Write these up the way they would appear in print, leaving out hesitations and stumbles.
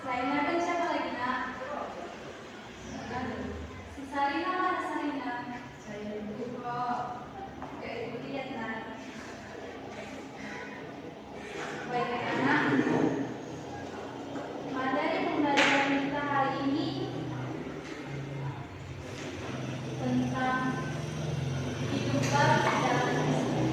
Selain Nabil siapa lagi nak? Si Sarina mana Sarina? Saya kok gak ibu lihat nak. Baik anak, materi pembelajaran kita hari ini tentang hidup baru di dalam Kristus.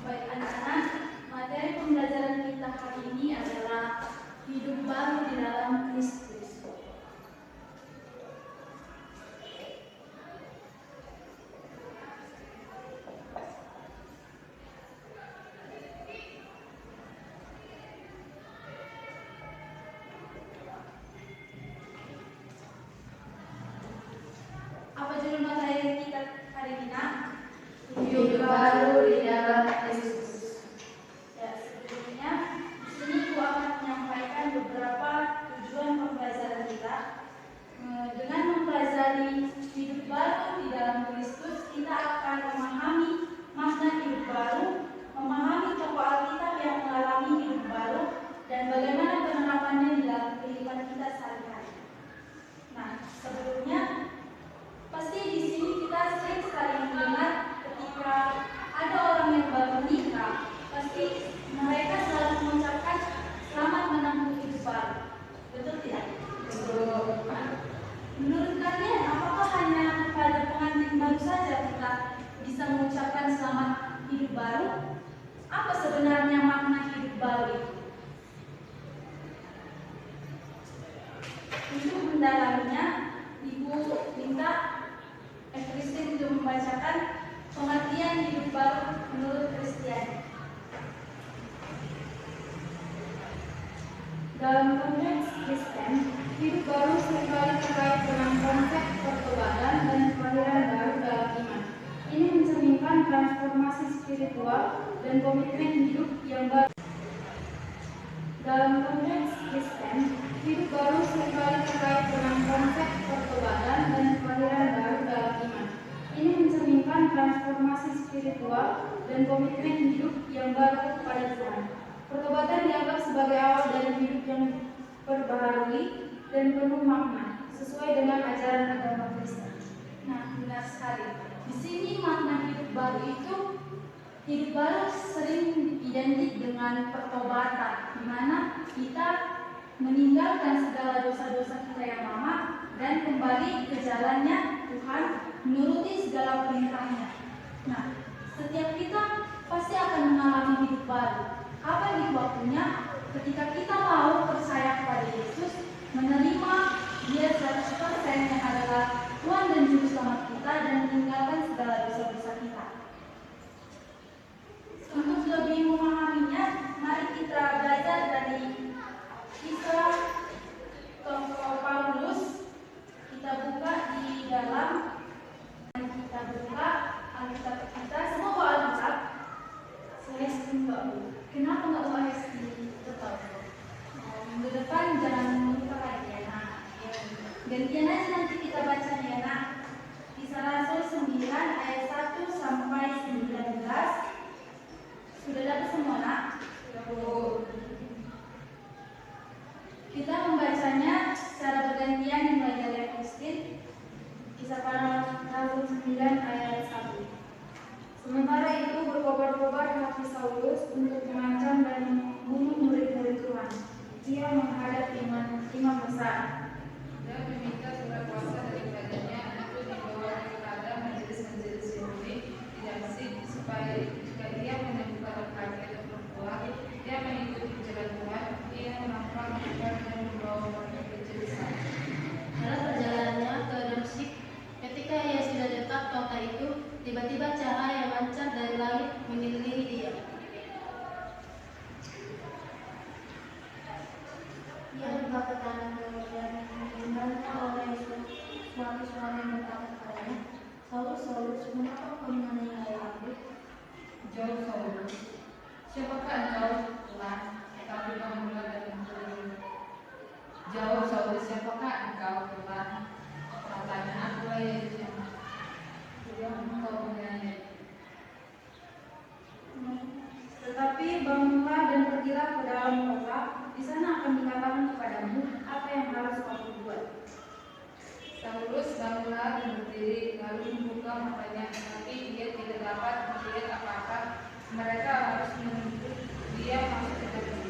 Baik anak-anak, materi pembelajaran kita hari ini adalah hidup baru di dalam Kristus. Apa judul materi kita hari ini nak? Hidup baru di dalam Kristus. Ya, sebelumnya di sini aku akan menyampaikan beberapa tujuan pembelajaran kita. Dengan mempelajari hidup baru di dalam Kristus, kita akan memahami makna hidup baru, memahami tokoh Alkitab yang mengalami hidup baru, dan bagaimana penerapannya di dalam kehidupan kita sehari-hari. Nah, sebelumnya pasti di sini kita sering sekali mendengar ketika ada orang yang baru menikah, pasti mereka selalu mengucapkan selamat menempuh hidup baru. Betul tidak? Betul. Menurut kalian, apakah hanya pada pengantin baru saja kita bisa mengucapkan selamat hidup baru? Apa sebenarnya makna hidup baru itu? Untuk mendalaminya, Ibu minta Christine untuk membacakan pengertian hidup baru menurut Kristiani. Dalam konteks Kristen, hidup baru seringkali terkait dengan konsep pertobatan dan kelahiran baru dalam iman. Ini mencerminkan transformasi spiritual dan komitmen hidup yang baru. Dalam konteks Kristen, hidup baru seringkali terkait dengan konsep pertobatan dan kelahiran baru dalam iman. Ini mencerminkan transformasi spiritual dan komitmen hidup yang baru kepada Tuhan. Pertobatan dianggap sebagai awal dari hidup yang perbaharui dan penuh makna, sesuai dengan ajaran agama Kristen. Nah, benar sekali. Di sini makna hidup baru itu, hidup baru sering identik dengan pertobatan, di mana kita meninggalkan segala dosa-dosa kita yang lama dan kembali ke jalannya Tuhan, menuruti segala perintahnya. Nah, setiap kita pasti akan mengalami hidup baru. Kapan itu waktunya? Ketika kita mau percaya kepada Yesus, menerima Dia 100% yang adalah Tuhan dan Juru Selamat kita, dan meninggalkan segala dosa-dosa kita. Untuk lebih memahaminya, mari kita belajar dari kisah tokoh Paulus. Kita buka di dalam, kita buka Alkitab kita. Semua bawa Alkitab. Saya sering bawa. Kenapa nggak bawa SD? Tetap. Minggu depan jangan lupa lagi ya nak. Gantian aja nanti kita bacanya ya nak. Kisah Rasul 9 ayat 1 sampai 19. Sudah dapat semua nak? Kita membacanya secara bergantian dimulai dari Agustin. Kisah para Rasul 9 ayat 1. Sementara itu berkobar-kobar hati Saulus untuk mengancam dan membunuh murid-murid Tuhan. Ia menghadap imam besar dan meminta surat kuasa daripadanya untuk dibawa kepada majelis-majelis Yahudi di Damsyik, supaya jika ia menemukan laki-laki atau perempuan, dia meninggal pergilah ke dalam kota, di sana akan dikatakan kepadamu apa yang harus kamu buat. Saulus bangunlah dan berdiri, lalu membuka matanya, tapi dia tidak dapat melihat apa-apa. Mereka harus menuntut dia masuk ke dalam.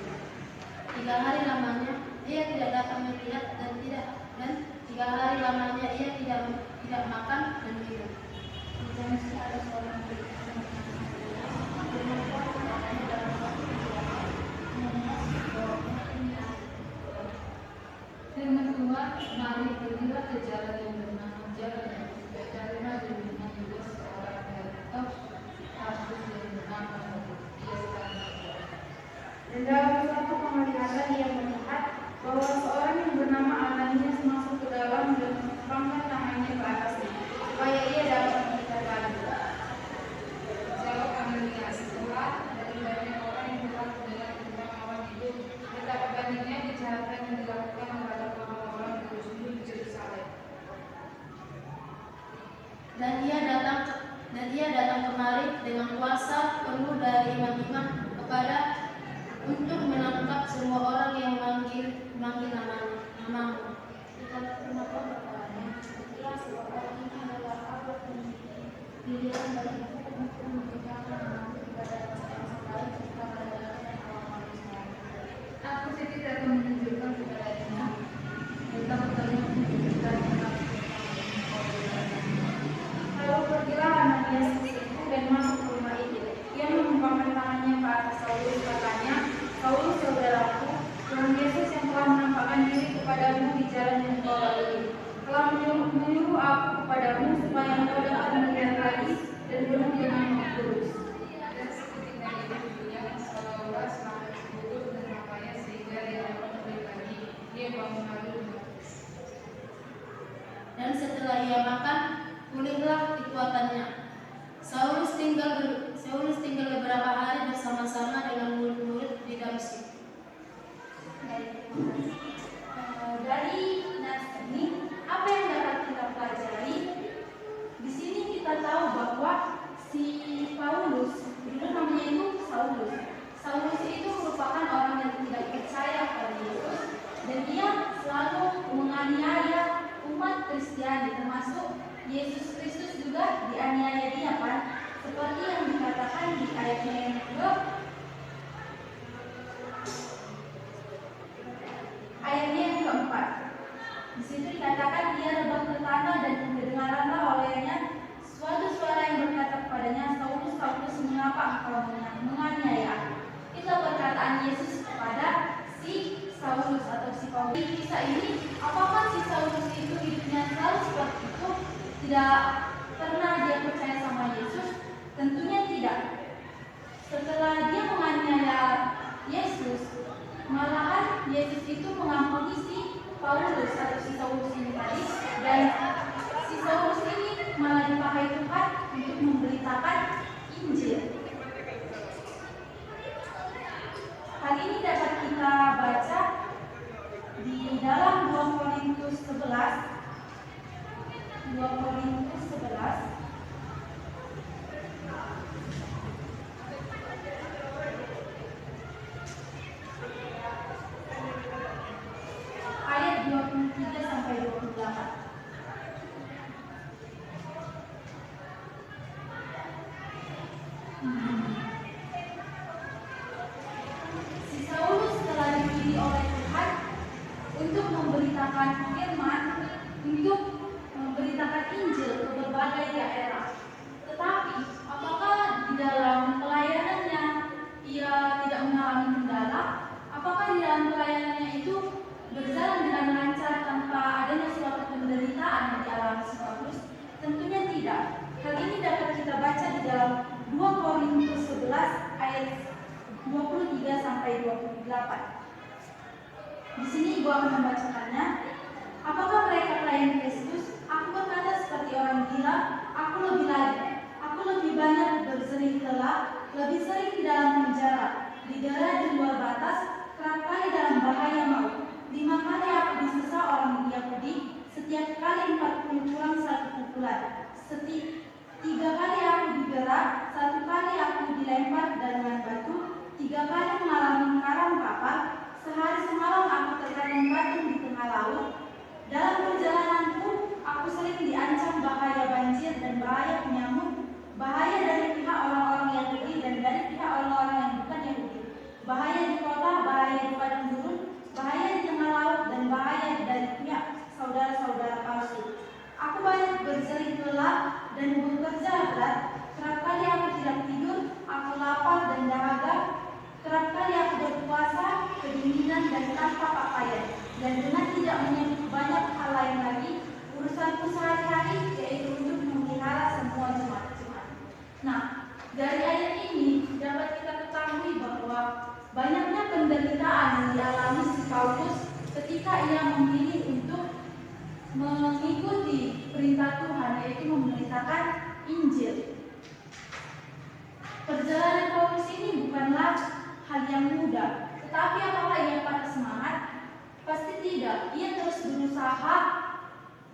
3 hari lamanya ia tidak dapat melihat dan 3 hari lamanya ia tidak makan dan minum. Di Damsik ada seorang murid Dengan Tuhan, mari pergilah ke jalan yang bernama Jalan yang carilah dan dengan juga seorang dari Tarsus yang bernama Saulus. Dia sedang berjalan. Dan dalam suatu penglihatan ia melihat bahwa seorang yang bernama Ananias masuk ke dalam dan mengangkat tangannya ke atasnya, supaya ia dapat melihat lagi. Jawab Ananias, Tuhan, dari banyak orang yang telah mendengar tentang orang itu, betapa banyaknya kejahatan yang dilakukan terhadap orang-orang kudusmu di Yerusalem. dan ia datang kemari dengan kuasa penuh dari iman-iman untuk menangkap semua orang yang manggil namamu. Kita terima perkataannya, itulah sebab orang ini adalah abad pilihan bagiku untuk menegakkan namamu kepada bangsa-bangsa lain serta raja-raja dan orang-orang Israel. Aku tidak akan menunjukkan kepadanya tentang kalian menunjukkan Lalu pergilah Ananias ke situ dan masuk ke rumah itu. Ia mengembangkan tangannya ke atas Saulus, katanya, Saulus saudaraku, Tuhan Yesus yang telah menampakkan diri kepadamu di jalan yang kau lalui, telah menyuruh aku kepadamu supaya engkau dapat melihat lagi dan penuh dengan Roh Kudus. dan seketika itu dia seolah-olah selalu gugur dan matanya sehingga dia dapat melihat lagi. Dia bangun lalu menangis. Dan setelah ia makan, pulihlah kekuatannya. Saulus tinggal beberapa hari bersama-sama dengan murid-murid di Damsik. Dari nas ini, apa yang dapat kita pelajari? Di sini kita tahu bahwa si Paulus, dulu namanya itu Saulus. Saulus itu merupakan orang yang tidak percaya pada Yesus dan dia selalu menganiaya umat Kristiani, termasuk Yesus Kristus juga dianiaya dia kan, seperti yang dikatakan di ayatnya yang kedua. Ayatnya yang keempat, di situ dikatakan dia rebah tertanda dan kedengaranlah olehnya suatu suara yang berkata kepadanya, Saulus, Saulus, mengapa engkau menganiaya? Itulah perkataan Yesus kepada si Saulus atau si Paulus. Di kisah ini, apakah si Saulus itu hidupnya selalu seperti itu? Tidak pernah dia percaya sama Yesus? Tentunya tidak. Setelah dia menganiaya Yesus, malahan Yesus itu mengampuni si Paulus atau si Saulus ini tadi, dan si Saulus ini malah dipakai Tuhan untuk memberitakan Injil. Hal ini dapat kita baca di dalam 2 Korintus 11. 2 Korintus 11 ayat 23 sampai 28. Si Saulus telah dipilih oleh Tuhan untuk memberitakan firman, untuk memberitakan Injil ke berbagai daerah. Tetapi apakah di dalam pelayanannya ia tidak mengalami kendala? Apakah di dalam pelayanannya itu berjalan dengan lancar tanpa adanya suatu penderitaan yang dialami si Paulus? Tentunya tidak. Hal ini dapat kita baca di dalam 2 Korintus 11 ayat 23 sampai 28. Di sini ibu akan membacakannya. Apakah mereka pelayan Kristus? Aku berkata seperti orang gila. Aku lebih lagi. Aku lebih banyak berseri lelah, lebih sering di dalam penjara, didera di luar batas, kerap kali dalam bahaya maut. 5 kali aku disesa orang Yahudi, setiap kali 40 kurang 1 pukulan. 3 kali aku digerak, 1 kali aku dilempar dengan batu, 3 kali mengalami berseragam, kerap kali aku berpuasa, kedinginan dan tanpa pakaian, dan dengan tidak menyentuh banyak hal lain lagi, urusanku sehari-hari yaitu untuk memelihara semua jemaat-jemaat. Nah, dari ayat ini dapat kita ketahui bahwa banyaknya penderitaan yang dialami si Paulus ketika ia memilih untuk mengikuti perintah Tuhan, yaitu memberitakan Injil. Perjalanan Paulus ini bukanlah hal yang mudah, tetapi apakah ia patah semangat? Pasti tidak. Ia terus berusaha,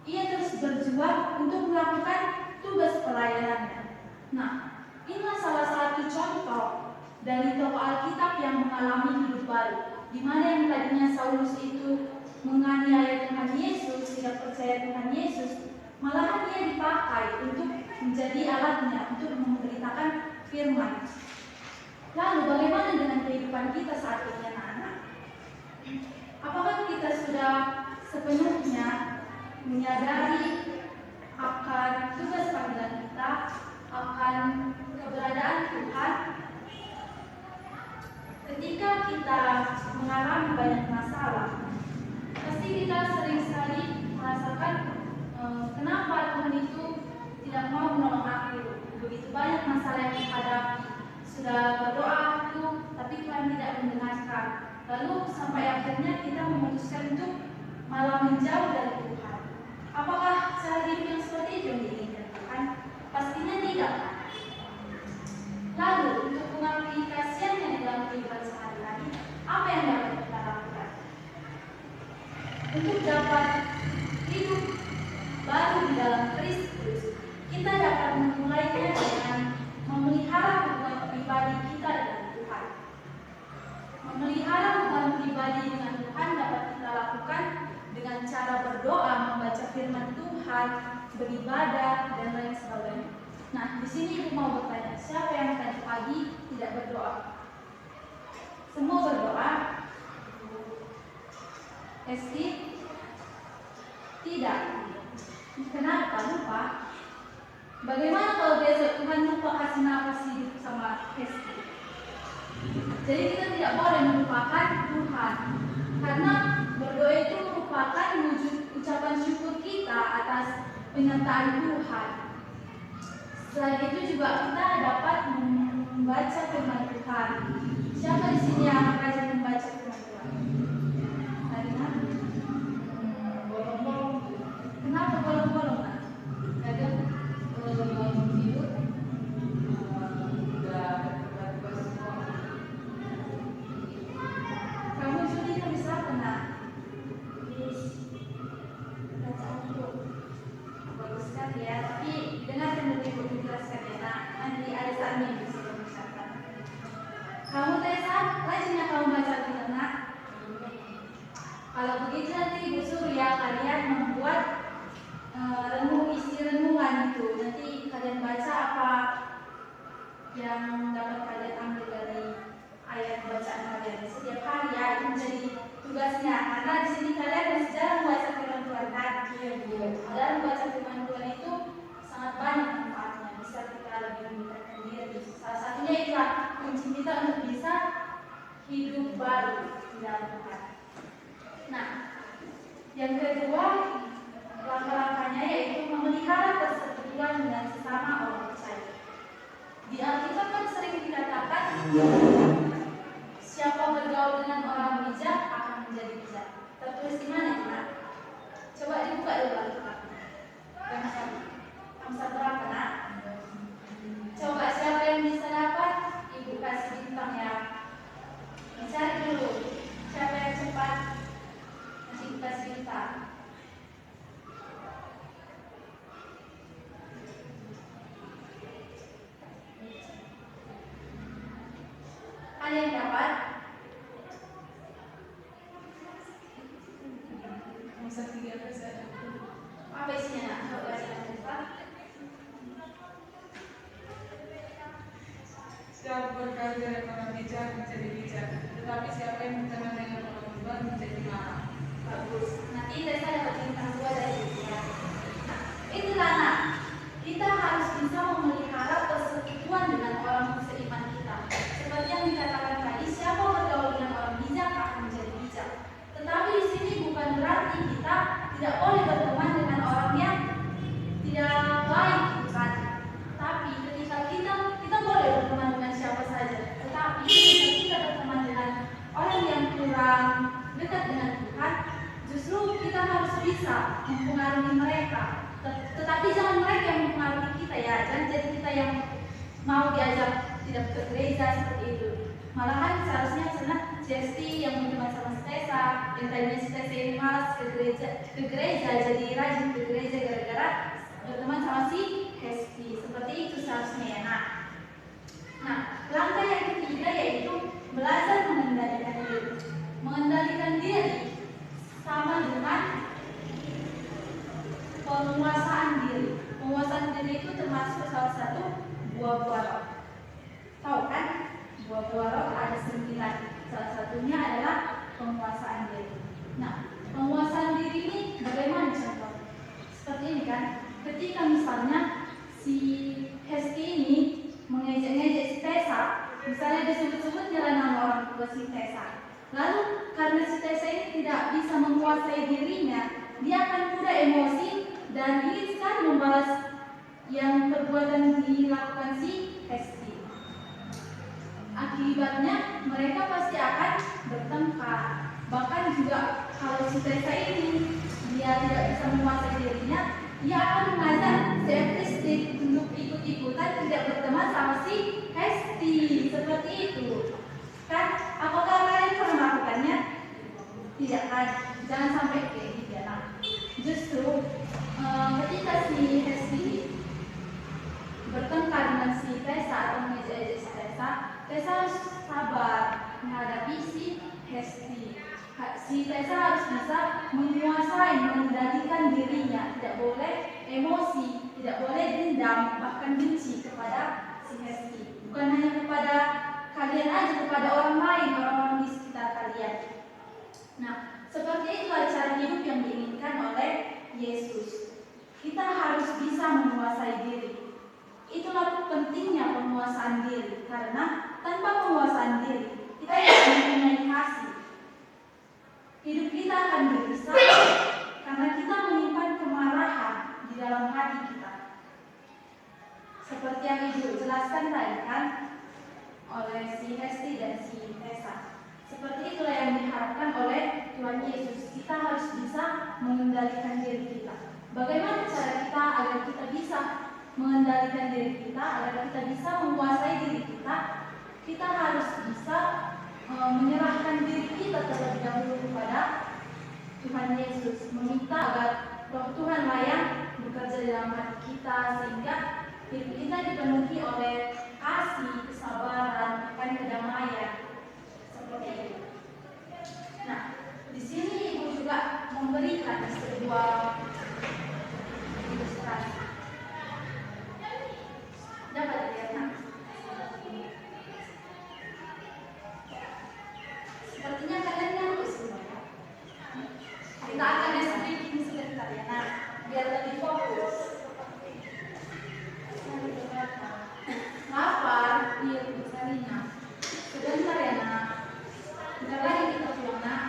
ia terus berjuang untuk melakukan tugas pelayanannya. Nah, inilah salah satu contoh dari tokoh Alkitab yang mengalami hidup baru, di mana yang tadinya Saulus itu menganiaya Tuhan Yesus, tidak percaya Tuhan Yesus, malahan ia dipakai untuk menjadi alatnya untuk memberitakan firman. Lalu bagaimana dengan kehidupan kita saat ini, anak-anak? Apakah kita sudah sepenuhnya menyadari akan tugas panggilan kita, akan keberadaan Tuhan? Ketika kita mengalami banyak masalah, pasti kita sering sekali merasakan kenapa Tuhan itu tidak mau menolong aku. Begitu banyak masalah yang dihadapi, sudah berdoa aku, tapi Tuhan tidak mendengarkan. Lalu sampai akhirnya kita memutuskan untuk malah menjauh dari Tuhan. Apakah cara hidup yang seperti itu yang diinginkan Tuhan? Pastinya tidak. Lalu untuk mengaplikasikannya di dalam kehidupan sehari-hari, apa yang dapat kita lakukan? Untuk dapat hidup baru di dalam Kristus, kita dapat memulainya dengan memelihara hubungan pribadi kita dengan Tuhan. Memelihara hubungan pribadi dengan Tuhan dapat kita lakukan dengan cara berdoa, membaca firman Tuhan, beribadah, dan lain sebagainya. Nah, di sini ibu mau bertanya, siapa yang tadi pagi tidak berdoa? Semua berdoa? Esti? Tidak. Kenapa? Lupa. Bagaimana kalau besok Tuhan lupa kasih nafas hidup sama Esti? Jadi kita tidak boleh melupakan Tuhan, karena berdoa itu merupakan wujud ucapan syukur kita atas penyertaan Tuhan. Selain itu juga kita dapat membaca firman Tuhan. Siapa di sini yang rajin membaca firman Tuhan? Karina? Bolong-bolong. Kenapa bolong-bolong? Kadang tidur kamu Juli kan bisa kena baca buku bagus sekali ya, tapi dengarkan dulu ibu menjelaskan ya. Nah, nanti ada saatnya yang bisa mengucapkan. Kamu Tessa, rajinnya kamu baca Firman Tuhan. Kalau begitu nanti ibu suruh ya kalian membuat isi renungan itu. Nanti kalian baca apa yang dapat kalian ambil dari ayat bacaan kalian setiap hari ya, itu menjadi tugasnya. Karena di sini kalian masih jarang membaca firman Tuhan kan? Dalam membaca firman Tuhan itu sangat banyak manfaatnya. Bisa kita lebih mendekatkan diri. Salah satunya itulah kunci kita untuk bisa hidup baru di dalam Tuhan. Nah, yang kedua langkah-langkahnya yaitu memelihara persekutuan dengan sesama orang percaya. Di Alkitab kan sering dikatakan siapa bergaul dengan orang bijak akan menjadi bijak. Tertulis di mana ya? Coba dibuka dulu Alkitabnya. Amsal berapa nak? Coba siapa yang bisa dapat? Ibu kasih bintang ya. Cari dulu. Siapa yang cepat? Kasih bintang. Ada yang dapat? Amsal 13 ayat 20. Apa isinya nak? Coba baca cepat. Siapa berkata dengan orang bijak menjadi bijak, tetapi siapa yang berteman dengan orang berbang menjadi marah. Bagus. Nanti Tessa dapat bintang 2 dari ibu ya. Nah, itulah nak. Kita harus bisa memelihara persekutuan dengan orang seiman kita. Seperti yang kurang dekat dengan Tuhan, justru kita harus bisa mempengaruhi mereka. Tetapi jangan mereka yang mempengaruhi kita ya, jangan jadi kita yang mau diajak tidak ke gereja seperti itu. Malahan seharusnya sana Jesti yang berteman sama Stesa, yang tadinya Stesa ini malas ke gereja jadi rajin ke gereja gara-gara berteman sama si Hesti. Seperti itu seharusnya ya nak. Nah, langkah yang ketiga yaitu belajar mengendalikan diri. Mengendalikan diri sama dengan penguasaan diri. Penguasaan diri itu termasuk salah satu buah-buah roh. Tahu kan? Buah-buah roh ada 9. Salah satunya adalah penguasaan diri. Nah, penguasaan diri ini bagaimana contoh? Seperti ini kan? Ketika misalnya si Hesti ini mengejek-ngejek si Tessa, misalnya disebut-sebut nyala nama orang tua si Tessa. Lalu karena si Tessa ini tidak bisa menguasai dirinya, dia akan mudah emosi dan ingin sekali membalas yang perbuatan dilakukan si Hesti. Akibatnya mereka pasti akan bertengkar. Bahkan juga kalau si Tessa ini dia tidak bisa menguasai dirinya, dia akan mengajak si Hesti untuk ikut-ikutan tidak berteman sama si Hesti. Seperti itu kan? Apakah kalian pernah melakukannya? Tidak kan? Jangan sampai kayak gitu ya. Nah, justru ketika si Hesti bertengkar dengan si Tessa atau mengejek-ejek si Tessa harus sabar menghadapi si Hesti. Si Tessa harus bisa menguasai, mengendalikan dirinya, tidak boleh emosi, tidak boleh dendam, bahkan benci kepada si Hesti. Bukan hanya kepada kalian aja, kepada orang lain, orang-orang di sekitar kalian. Nah, seperti itulah cara hidup yang diinginkan oleh Yesus. Kita harus bisa menguasai diri. Itulah pentingnya penguasaan diri, karena tanpa penguasaan diri kita tidak mempunyai kasih. Hidup kita akan gelisah karena kita menyimpan kemarahan di dalam hati kita. Seperti yang Ibu jelaskan tadi kan oleh si Hesti dan si Tessa. Seperti itulah yang diharapkan oleh Tuhan Yesus. Kita harus bisa mengendalikan diri kita. Bagaimana cara kita agar kita bisa mengendalikan diri kita, agar kita bisa menguasai diri kita? Kita harus bisa menyerahkan diri kita terlebih dahulu kepada Tuhan Yesus, meminta agar Roh Tuhan lah yang bekerja dalam hati kita sehingga hidup kita dipenuhi oleh kasih, kesabaran, dan kedamaian. Seperti itu. Nah, di sini Ibu juga memberikan sebuah ilustrasi. Dapat dilihat nak? Sepertinya kalian ngerti semua ya. Kita akan speaking sebentar ya nak, biar lebih fokus. Lapar, iya Bu Sarina. Sebentar ya nak. Bentar lagi kita pulang nak.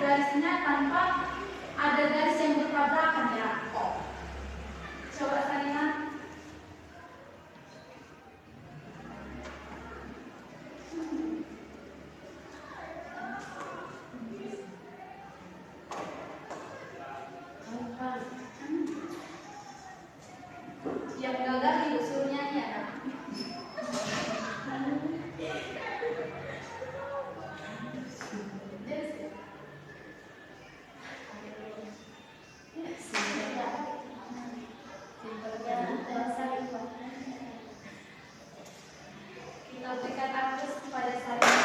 garisnya tanpa ada garis yang bertabrakan ya. Coba Sarina. Yang gagal ibu suruh nyanyi ya. Kita berikan aplaus kepada Sarina.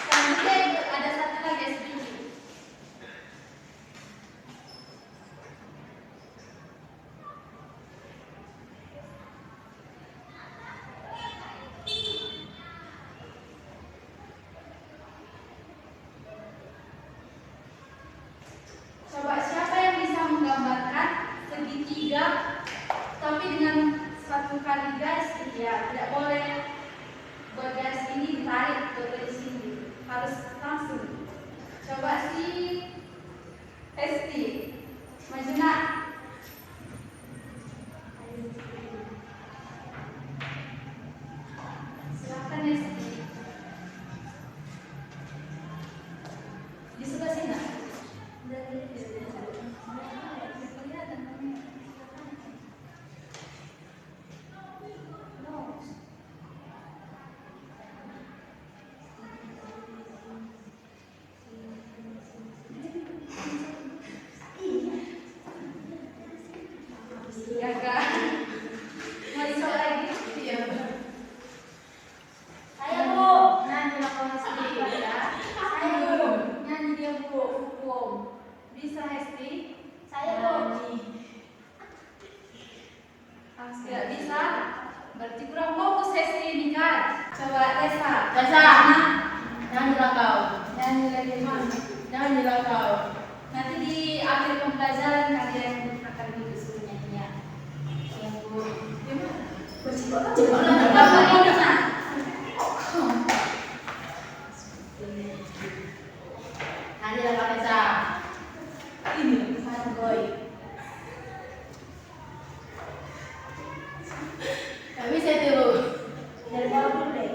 Selanjutnya ada satu lagi SPG. Coba siapa yang bisa menggambarkan segitiga tapi dengan satu kali garis ya, tidak boleh buat garis ini ditarik ke garis sini, harus langsung. Coba si Hesti maju nak. Silakan Hesti di sebelah sini nak. Ya kak, mau dicoba lagi? Iya. Saya bu, nyanyi lagu Hesti ya. Saya bu, nyanyi dia bu, hukum. Bisa Hesti? Saya bu. Tidak bisa? Berarti kurang fokus Hesti ini kan? Coba Tessa. Tessa, nyanyilah kau. Nyanyi lagi mana? Nyanyilah kau. Nanti di akhir pembelajaran kalian akan disuruh nyanyi ya. Yang bu. Gimana? Bapak ini nak. Nyanyilah kau Tessa. Ini Margoy. Gak bisa itu. Dari bawah dulu deh.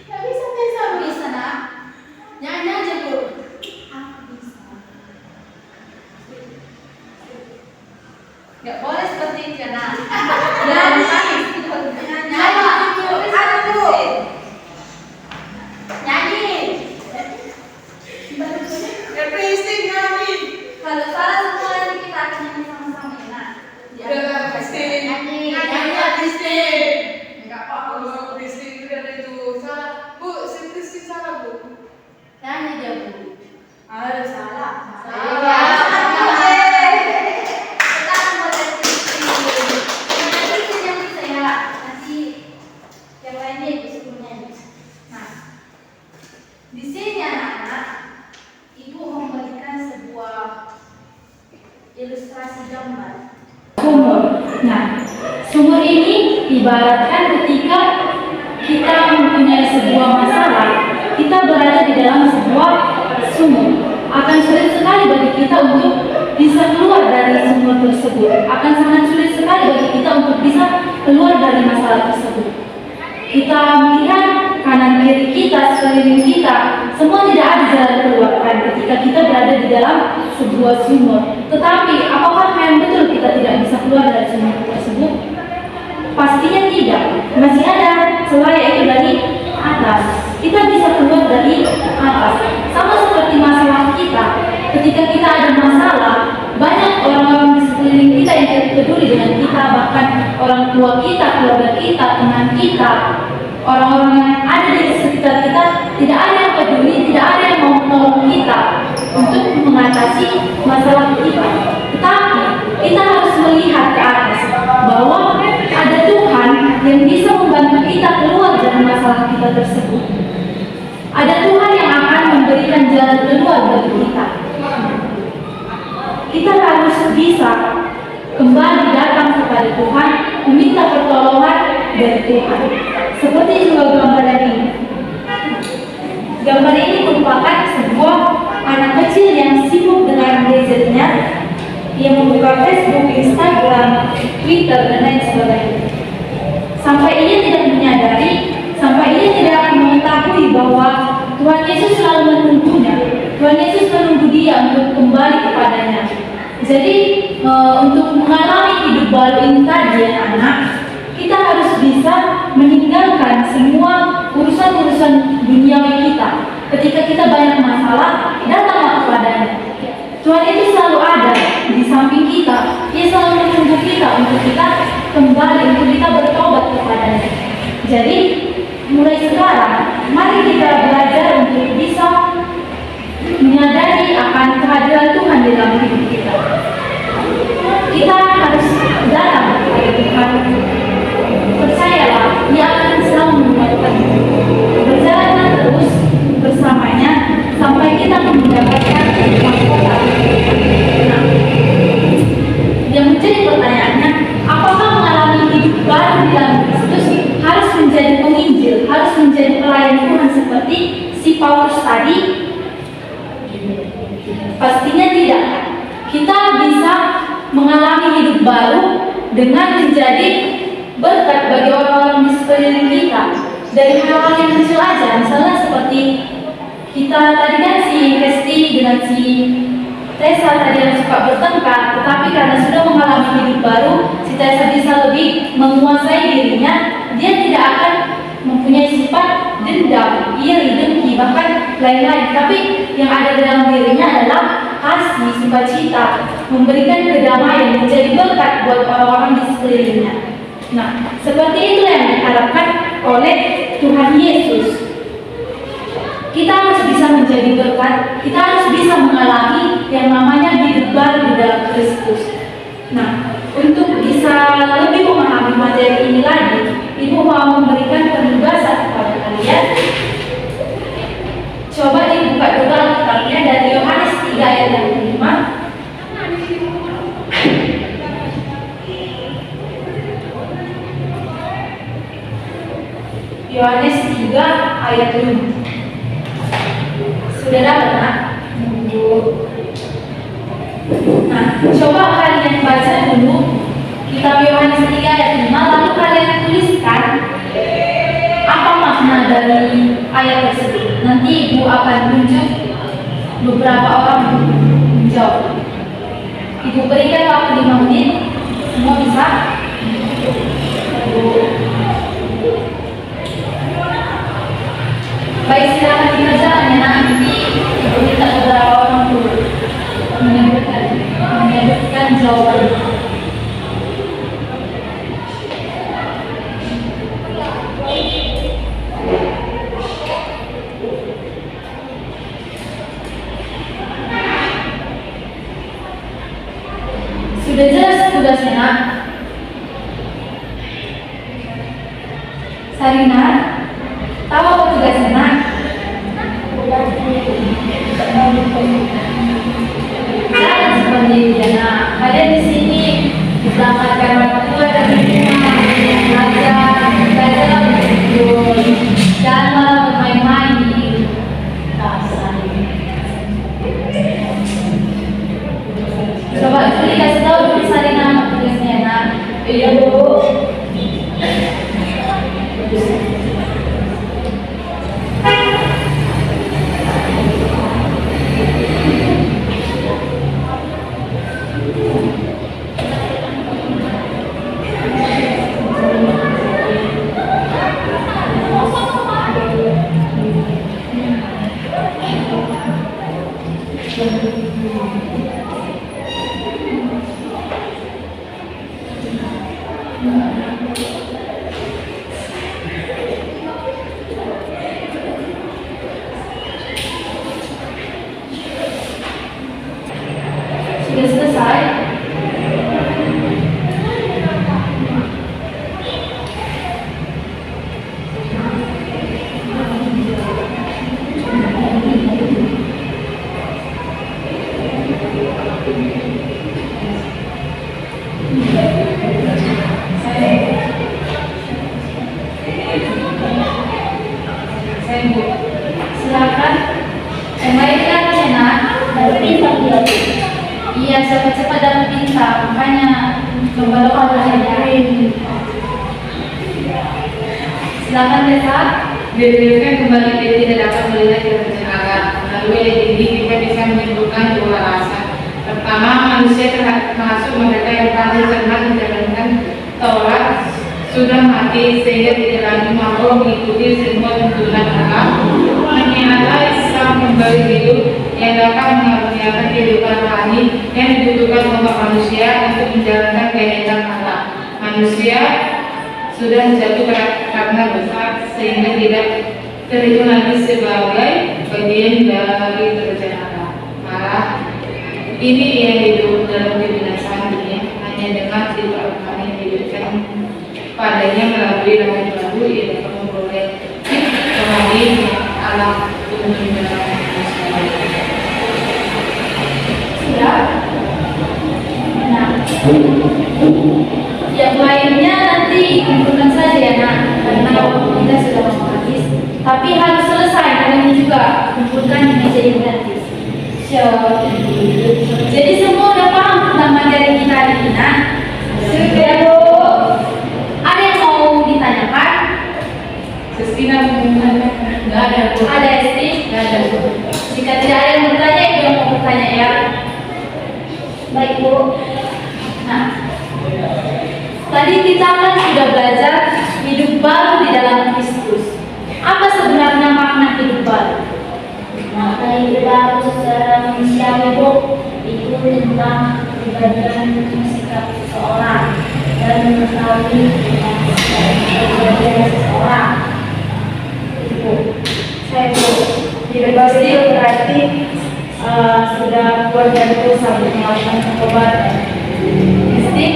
Gak bisa Tessa. Bisa nak? Nyanyi aja bu. Aku bisa. Gak boleh seperti itu ya nak. Nyanyi. Kalau salah semua nanti kita akan nyanyi sama-sama ya nak. Nyanyi ya Christine. Enggak apa-apa, Christine udah itu salah. Bu, si Christine salah bu. Nyanyi dia bu. Aduh salah. Salah. Sekarang boleh nanti yang bisa ya. Nanti yang lainnya ibu suruh nyanyi. Nah, di sini anak-anak, ibu memberikan sebuah ilustrasi gambar. Sumur. Nah, sumur ini ibaratkan ketika kita mempunyai sebuah masalah, kita berada di dalam sebuah sumur. Akan sulit sekali bagi kita untuk bisa keluar dari sumur tersebut. Akan sangat sulit sekali bagi kita untuk bisa keluar dari masalah tersebut. Kita melihat kanan kiri kita, sekeliling kita, semua tidak ada jalan keluar kan ketika kita berada di dalam sebuah sumur. Tetapi apakah yang betul kita tidak bisa keluar dari sumur tersebut? Pastinya tidak. Masih ada celah yaitu dari atas. Kita bisa keluar dari atas. Sama seperti masalah kita. Ketika kita ada masalah, banyak orang-orang di sekeliling kita yang tidak peduli dengan kita, bahkan orang tua kita, keluarga kita, teman kita, orang-orang yang ada di sekitar kita, tidak ada yang peduli, tidak ada yang mau menolong kita untuk mengatasi masalah kita. Tetapi kita harus melihat ke atas bahwa ada Tuhan yang bisa membantu kita keluar dari masalah kita tersebut. Ada Tuhan yang akan memberikan jalan keluar bagi kita. Kita harus bisa kembali datang kepada Tuhan, meminta pertolongan dari Tuhan. Seperti juga gambar ini. Gambar ini merupakan sebuah anak kecil yang sibuk dengan gadgetnya. Dia membuka Facebook, Instagram, Twitter, dan lain sebagainya. Sampai ia tidak menyadari, sampai ia tidak mengetahui bahwa Tuhan Yesus selalu menunggunya. Tuhan Yesus menunggu dia untuk kembali kepadanya. Jadi untuk mengalami hidup baru ini tadi, anak, kita harus bisa meninggalkan semua urusan-urusan duniawi kita. Ketika kita banyak masalah, datanglah kepadanya. Tuhan itu selalu ada di samping kita. Dia selalu menunggu kita untuk kita kembali, untuk kita bertobat kepadanya. Jadi mulai sekarang, mari kita belajar untuk bisa menyadari akan kehadiran Tuhan di dalam hidup kita. Kita harus datang kepada Tuhan. Percayalah, Dia akan selalu menyertai. Berjalanlah terus bersamanya sampai kita mendapatkan mahkota. Nah, yang menjadi pertanyaannya, apakah mengalami hidup baru di dalam Kristus harus menjadi penginjil, harus menjadi pelayan Tuhan seperti si Paulus tadi? Pastinya tidak. Kita bisa mengalami hidup baru dengan menjadi berkat bagi orang-orang di sekeliling kita dari hal-hal yang kecil aja. Misalnya seperti kita tadi kan si Kesti dengan si Tessa tadi yang suka bertengkar, tetapi karena sudah mengalami hidup baru, si Tessa bisa lebih menguasai dirinya. Dia tidak akan mempunyai sifat dendam, iri, dengki, bahkan lain-lain. Tapi yang ada dalam dirinya adalah kasih, sukacita, memberikan kedamaian, menjadi berkat buat orang-orang di sekelilingnya. Nah, seperti itulah yang diharapkan oleh Tuhan Yesus. Kita harus bisa menjadi berkat, kita harus bisa mengalami yang namanya hidup baru di dalam Kristus. Nah, untuk bisa lebih memahami materi ini lagi, Ibu mau memberikan penugasan kepada kalian. Coba dibuka dulu Alkitabnya dari Yohanes 3 ayat yang 5. Yohanes 3 ayat 5. Sudah dapat, nak? Nah, coba kalian baca dulu kitab Yohanes 3 ayat 5, lalu kalian tuliskan apa makna dari ayat tersebut. Nanti Ibu akan tunjuk beberapa orang menjawab. Ibu berikan waktu 5 menit. Semua bisa? Baik, silakan dikerjakan ya, nanti Ibu minta beberapa orang dulu menyebutkan jawaban. Sudah jelas tugasnya, nak? Sarina, tahu apa tugasnya, nak? Jangan seperti itu, nak. Kalian di sini diselamatkan orang tua dan rumah, belajar betul. Jangan malah bermain-main di kawasan. Coba Juli kasih tahu dulu Sarina apa tugasnya, nak. Iya, Bu. Sudah selesai? Silakan Desa. Didirikan kembali kita tidak dapat melihat kita berjalan. Lalu yang tinggi kita bisa menimbulkan dua alasan. Pertama, manusia termasuk mereka yang paling cermat menjalankan Taurat sudah mati sehingga tidak lagi mampu mengikuti semua tuntunan alam. Ternyata Islam kembali hidup yang dapat mengaruniakan kehidupan rohani yang dibutuhkan umat manusia untuk menjalankan kehendak Allah. Manusia sudah jatuh karena besar sehingga tidak terhitung lagi sebagai bagian dari kerajaan Allah. Malah ini yang hidup dalam kebinasaan dunia hanya dengan sifat rohani yang diberikan padanya melalui lagu-lagu yang dapat memperoleh rohani alam untuk menjalankan manusia. Siap. Nah, yang lainnya nanti kumpulkan saja ya nak, karena waktu kita sudah mau habis. Tapi harus selesai karena ini juga kumpulkan di meja yang gratis. Jadi semua udah paham tentang materi kita hari ini nak? Sudah Bu. Ada yang mau ditanyakan? Sestina mengatakan nggak ada Bu. Ada Esti? Nggak ada Bu. Jika tidak ada yang bertanya, ibu yang mau bertanya ya. Baik Bu. Nah, tadi kita kan sudah belajar hidup baru di dalam Kristus. Apa sebenarnya makna hidup baru? Maka hidup baru secara manusiawi Bu, itu tentang kepribadian sikap seseorang dan mengetahui kepribadian seseorang. Itu saya Bu. Hidup baru itu berarti sudah keluar dari dosa untuk melakukan pertobatan. Mesti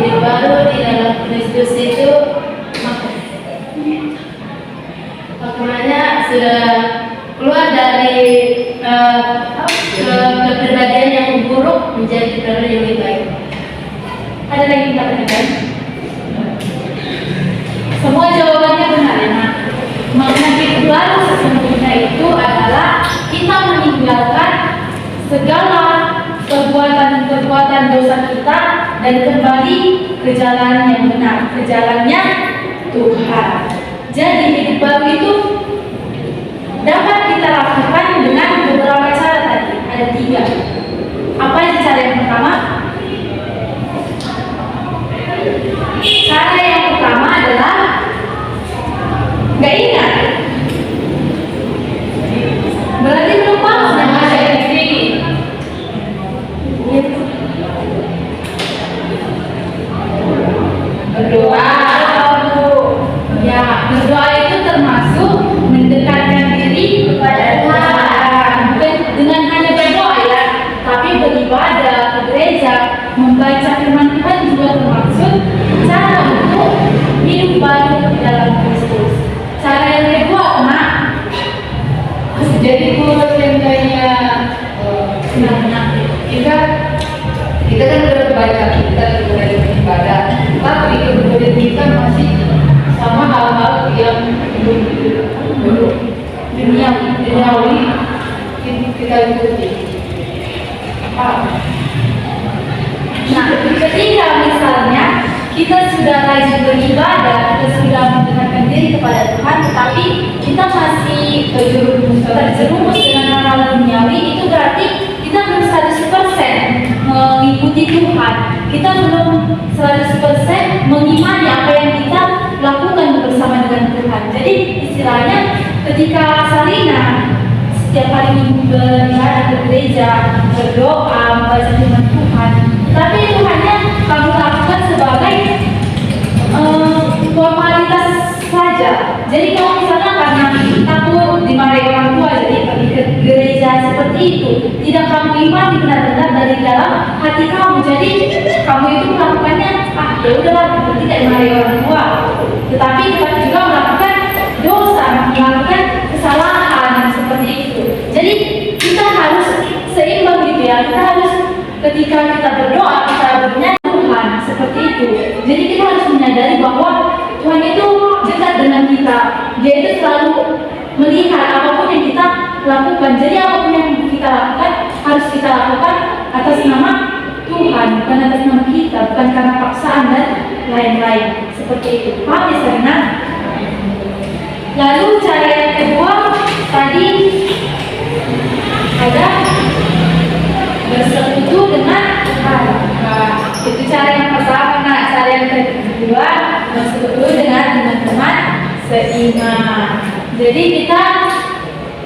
hidup baru di dalam Kristus itu maknanya sudah keluar dari kepribadian yang buruk menjadi kepribadian yang lebih baik. Ada lagi yang pertanyaan? Semua jawabannya benar ya nak. Makna hidup baru sesungguhnya itu adalah kita meninggalkan segala perbuatan-perbuatan dosa kita dan kembali ke jalan yang benar, ke jalannya Tuhan. Jadi hidup baru itu dapat kita lakukan dengan beberapa cara tadi. Ada 3. Apa yang cara yang pertama? Cara yang pertama adalah nggak ingat. Berarti belum paham sama saya ini. Berdoa. Ya, berdoa itu termasuk mendekatkan diri kepada Tuhan. Bukan dengan hanya berdoa ya, tapi beribadah ke gereja, membaca firman Tuhan juga termasuk cara untuk hidup baru di dalam Kristus. Cara yang kedua, nak, Jadi menurut yang tanya kita kan udah baca, kita sudah beribadah, tapi kemudian kita masih sama hal-hal yang duniawi kita ikuti. nah, ketika misalnya kita sudah rajin beribadah, kita sudah mendekatkan diri kepada Tuhan, tetapi kita masih terjerumus dengan hal-hal duniawi, itu berarti kita belum 100% mengikuti Tuhan. Kita belum 100% mengimani apa yang kita lakukan bersama dengan Tuhan. Jadi istilahnya ketika Salina setiap hari minggu beribadah ke gereja, berdoa, membaca firman Tuhan, tapi itu hanya kami lakukan sebagai formalitas saja. Jadi kalau misalnya karena takut dimarahi orang tua, jadi pergi ke gereja seperti itu, tidak kamu imani benar-benar dari dalam hati kamu. Jadi kamu itu melakukannya, ya udahlah, tidak dimarahi orang tua. Tetapi kita juga melakukan dosa, melakukan kesalahan seperti itu. Jadi kita harus seimbang gitu ya. Kita harus ketika kita berdoa, kita bernyanyi Tuhan seperti itu. Jadi kita harus menyadari bahwa Tuhan itu dekat dengan kita. Dia itu selalu melihat apapun yang kita lakukan. Jadi apapun yang kita lakukan harus kita lakukan atas nama Tuhan, bukan atas nama kita, bukan karena paksaan dan lain-lain. lain. Seperti itu. Paham ya Sarina? Lalu cara yang kedua tadi ada bersekutu dengan Tuhan. Nah, itu cara yang pertama. Nah, cara yang kedua bersekutu dengan teman-teman seiman. Jadi kita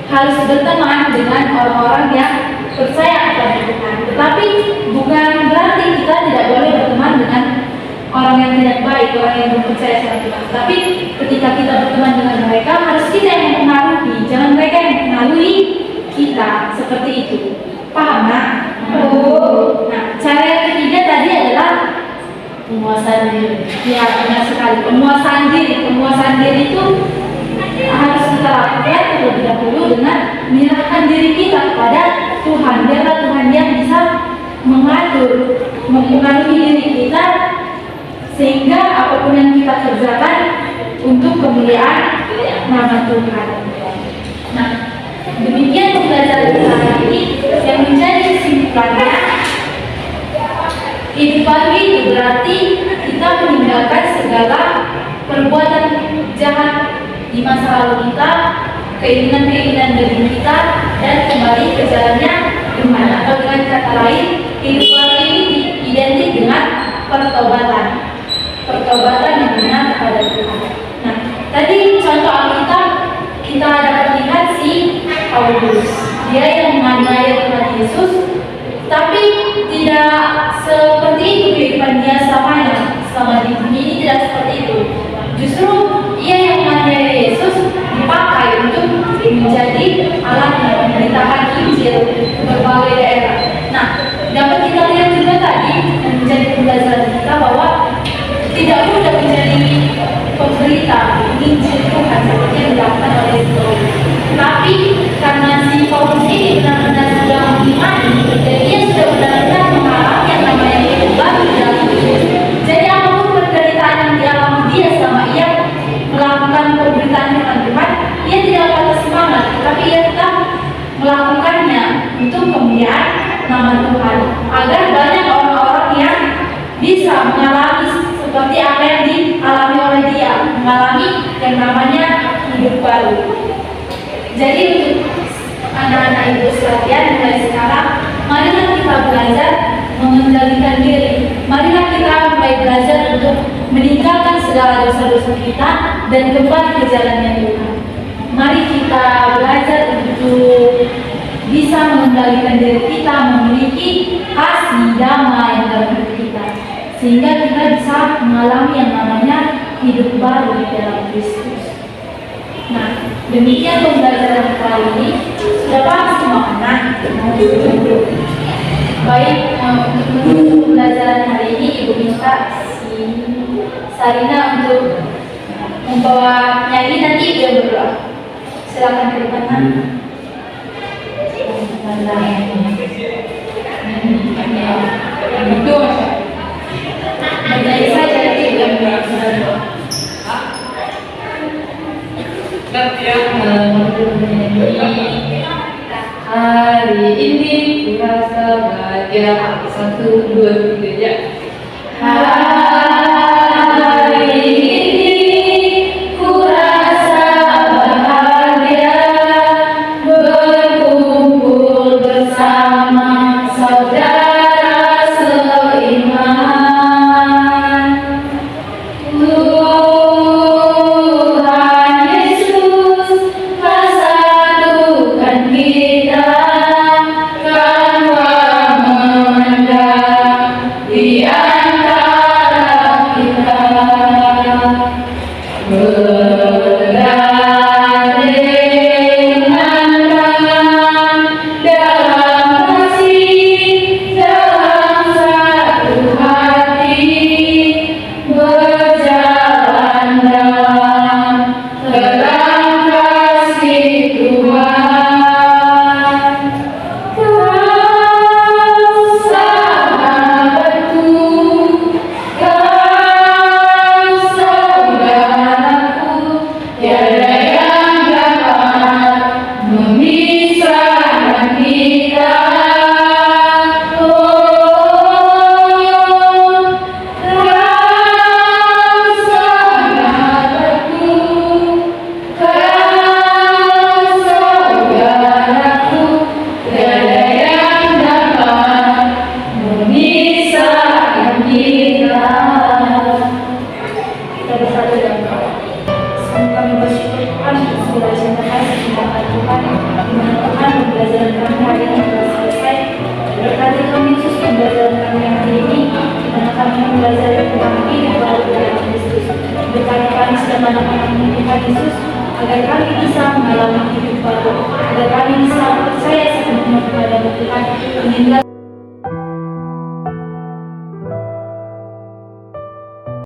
harus berteman dengan orang-orang yang percaya kepada Tuhan. Tetapi bukan berarti kita tidak boleh berteman dengan orang yang tidak baik, orang yang belum percaya sama Tuhan. Tapi ketika kita berteman dengan mereka, harus kita yang mempengaruhi, jangan mereka yang mempengaruhi kita. Seperti itu. Paham, nak? Oh. Nah, cara yang ketiga tadi adalah penguasaan diri. Ya, benar sekali. Penguasaan diri. Penguasaan diri itu harus kita lakukan terlebih dahulu dengan menyerahkan diri kita kepada Tuhan. Biarlah Tuhan yang bisa mengatur, mempengaruhi diri kita sehingga apapun yang kita kerjakan untuk kemuliaan nama Tuhan. Nah, demikian pembelajaran kita hari ini yang menjadi kesimpulannya. Hidup baru itu berarti kita meninggalkan segala perbuatan jahat di masa lalu kita, keinginan-keinginan diri kita, dan kembali ke jalannya Tuhan. Atau dengan kata lain, hidup baru ini identik dengan pertobatan yang benar kepada Tuhan. Nah, tadi contoh Alkitab kita dapat lihat si Paulus, dia yang menganiaya Tuhan Yesus, tapi tidak seperti itu kehidupan dia selama di dunia ini, tidak seperti itu. Justru ia yang menganiaya Yesus dipakai untuk menjadi alat yang memberitakan Injil ke berbagai daerah. Nah, dapat kita lihat juga tadi menjadi pembelajaran kita bahwa tidak mudah menjadi pemberita Injil Tuhan seperti yang dilakukan oleh Paulus. Tapi karena si Paulus ini benar-benar sudah mengimani, dan dia sudah benar-benar mengalami yang namanya hidup baru di dalam Kristus. Jadi apapun penderitaan yang dialami dia selama ia melakukan pemberitaan firman Tuhan, ia tidak patah semangat, tapi ia tetap melakukannya untuk kemuliaan nama Tuhan, agar banyak orang-orang yang bisa mengalami seperti apa yang dialami oleh dia, mengalami yang namanya hidup baru. Jadi untuk anak-anak ibu sekalian, mulai sekarang marilah kita belajar mengendalikan diri. Marilah kita mulai belajar untuk meninggalkan segala dosa-dosa kita dan kembali ke jalannya Tuhan. Mari kita belajar untuk bisa mengendalikan diri kita, memiliki kasih damai dalam hidup kita, sehingga kita bisa mengalami yang namanya hidup baru di dalam Kristus. Nah, demikian pembelajaran kali ini. Sudah paham semua anak? Baik, untuk pembelajaran hari ini Ibu minta si Sarina untuk membawa nyanyi, nanti dia berdoa. Silakan ke depan. Berdoa. Berdiri saja nanti dia berdoa. Hari ini kurasa bahagia. 1, 2, 3 ya. Hari ini kurasa bahagia berkumpul bersama saudara seiman. Tuhan Yesus persatukan kita, tanpa memandang Kita bersatu dalam doa. Sungguh kami bersyukur Tuhan untuk segala cinta kasih cintakan Tuhan, di mana Tuhan pembelajaran kami hari ini telah selesai. Berkati Tuhan Yesus pembelajaran kami hari ini, di mana kami mempelajari tentang hidup baru dalam Kristus. Berkati kami sedang anak-anak Tuhan Yesus, agar kami bisa mengalami hidup baru, agar kami bisa percaya sepenuhnya kepada Tuhan, meninggal